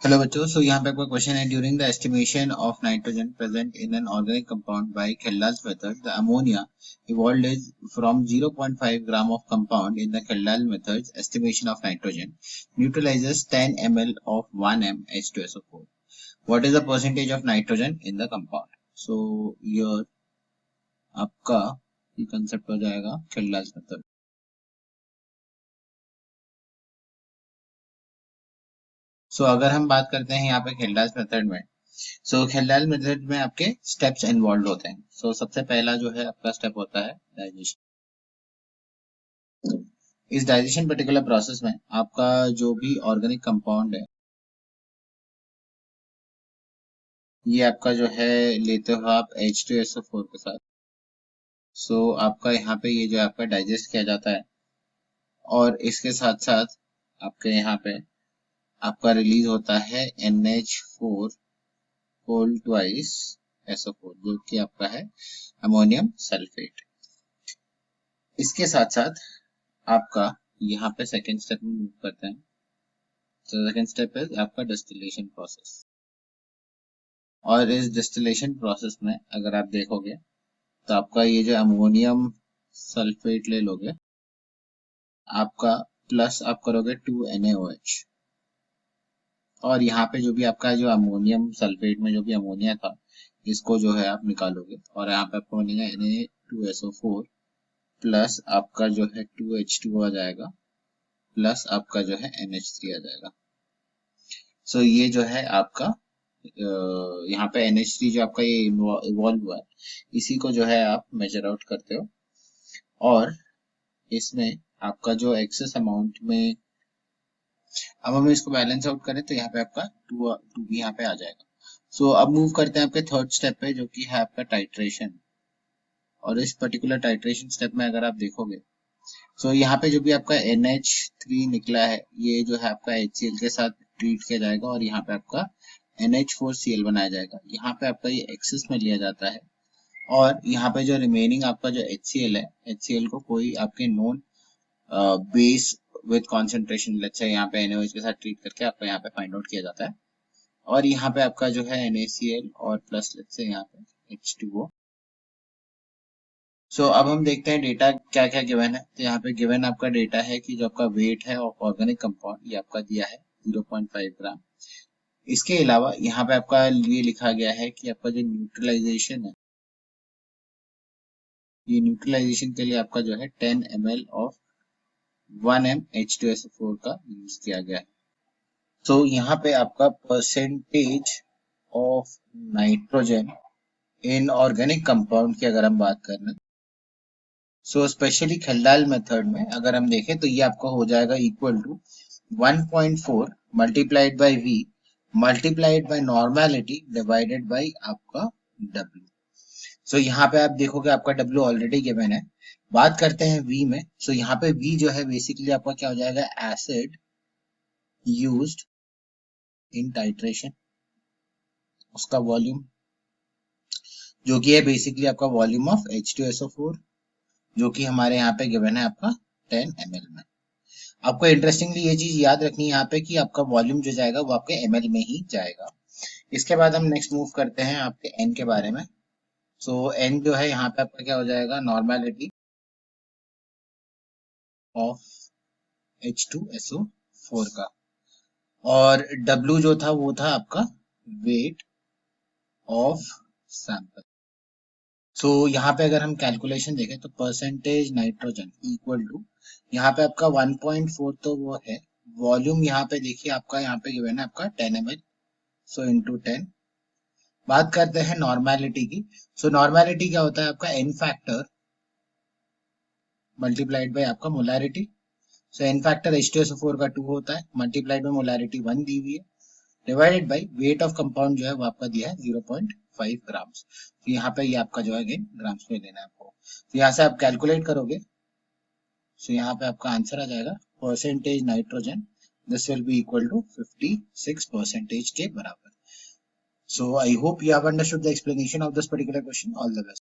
Hello बच्चों, यहाँ पे आपका क्वेश्चन है during the estimation of nitrogen present in an organic compound bye Kendall's method the ammonia evolved is from 0.5 gram of compound in the Kendall method's estimation of nitrogen neutralizes 10 ml of 1m H2SO4. What is the percentage of nitrogen in the compound? So here आपका ये concept हो जाएगा Kendall's method. अगर हम बात करते हैं यहाँ पे Kendall's मेथड में, Kendall मेथड में आपके स्टेप्स इन्वॉल्व होते हैं। सबसे पहला जो है आपका स्टेप होता है डाइजेशन। इस डाइजेशन पर्टिकुलर प्रोसेस में आपका जो भी ऑर्गेनिक कंपाउंड है, ये आपका जो है लेते हो आप H2SO4 के साथ। आपका यहाँ पे ये जो आपका डाइजेस्ट किया जाता है और इसके साथ साथ आपके यहाँ पे आपका रिलीज होता है NH4 होल ट्वाइस SO4 जो कि आपका है अमोनियम सल्फेट। इसके साथ साथ आपका यहाँ पे सेकेंड स्टेप में मूव करते हैं। सेकेंड स्टेप है आपका डिस्टिलेशन प्रोसेस, और इस डिस्टिलेशन प्रोसेस में अगर आप देखोगे तो आपका ये जो अमोनियम सल्फेट ले लोगे, आपका प्लस आप करोगे 2NaOH, और यहाँ पे जो भी आपका जो अमोनियम सल्फेट में जो भी अमोनिया था इसको जो है आप निकालोगे, और यहाँ पे आपको बनेगा Na2SO4 प्लस आपका जो है 2H2 आ जाएगा, प्लस आपका जो है NH3 आ जाएगा। ये जो है आपका यहाँ पे NH3 जो आपका ये इवॉल्व हुआ है, इसी को जो है आप मेजर आउट करते हो, और इसमें आपका जो एक्सेस अमाउंट में अब हम इसको बैलेंस आउट करें तो यहाँ पे आपका 2 भी यहाँ पे आ जाएगा। अब मूव करते हैं आपके थर्ड स्टेप पे, जो कि है आपका टाइट्रेशन। और इस पर्टिकुलर टाइट्रेशन स्टेप में अगर आप देखोगे यहाँ पे जो भी आपका NH3 निकला है, ये जो है आपका HCl के साथ ट्रीट किया जाएगा, और यहाँ पे आपका NH4Cl बनाया जाएगा। यहाँ पे आपका ये एक्सेस में लिया जाता है, और यहाँ पे जो रिमेनिंग आपका जो HCl है, HCl को कोई आपके known base with concentration let's say यहाँ पे NaOH के साथ ट्रीट करके आपका यहाँ पे फाइंड आउट किया जाता है, और यहाँ पे आपका जो है NaCl और प्लस लेट्स से यहाँ पे H2O। अब हम देखते हैं डेटा क्या क्या गिवन है। तो यहाँ पे गिवन आपका डेटा है कि जो आपका वेट है ऑफ ऑर्गेनिक कंपाउंड, ये आपका दिया है 0.5 ग्राम। इसके अलावा यहाँ पे आपका ये लिखा गया है कि आपका जो न्यूट्रलाइजेशन है, ये न्यूट्रलाइजेशन के लिए आपका जो है 10 ml ऑफ 1m H2SO4 का यूज किया गया है। यहाँ पे आपका percentage of nitrogen in organic compound की अगर हम बात करें, स्पेशली खेल्डाल मेथड में अगर हम देखें तो ये आपका हो जाएगा equal to 1.4 multiplied by V multiplied by normality divided by आपका W। यहाँ पे आप देखोगे आपका W ऑलरेडी गिवन है। बात करते हैं V में, यहाँ पे V जो है बेसिकली आपका क्या हो जाएगा, एसिड यूज्ड इन टाइट्रेशन, उसका वॉल्यूम जो कि है बेसिकली आपका वॉल्यूम ऑफ H2SO4, जो कि हमारे यहाँ पे गिवन है आपका 10 ml में। आपको इंटरेस्टिंगली ये चीज याद रखनी है यहाँ पे कि आपका वॉल्यूम जो जाएगा वो आपके ml में ही जाएगा। इसके बाद हम नेक्स्ट मूव करते हैं आपके n के बारे में। n जो है यहाँ पे आपका क्या हो जाएगा, नॉर्मेलिटी ऑफ H2SO4 का, और W जो था वो था आपका वेट ऑफ सैंपल। यहाँ पे अगर हम कैलकुलेशन देखें तो परसेंटेज नाइट्रोजन इक्वल टू यहाँ पे आपका 1.4 तो वो है, वॉल्यूम यहाँ पे देखिए आपका यहाँ पे गिवन है आपका 10 ml, इंटू 10। बात करते हैं नॉर्मेलिटी की। नॉर्मेलिटी क्या होता है आपका n फैक्टर मल्टीप्लाइड बाय आपका मोलैरिटी। n फैक्टर H2SO4 का 2 होता है, मल्टीप्लाइड बाय मोलैरिटी 1 दी हुई है, divided by weight of compound जो है वो आपका दिया है 0.5 ग्राम्स। यहाँ पे ये आपका जो है अगेन ग्राम्स में लेना है आपको। यहाँ से आप कैलकुलेट करोगे, यहाँ पे आपका आंसर आ जाएगा percentage nitrogen, this will be equal to 56% के बराबर। I hope you have understood the explanation of this particular question. All the best.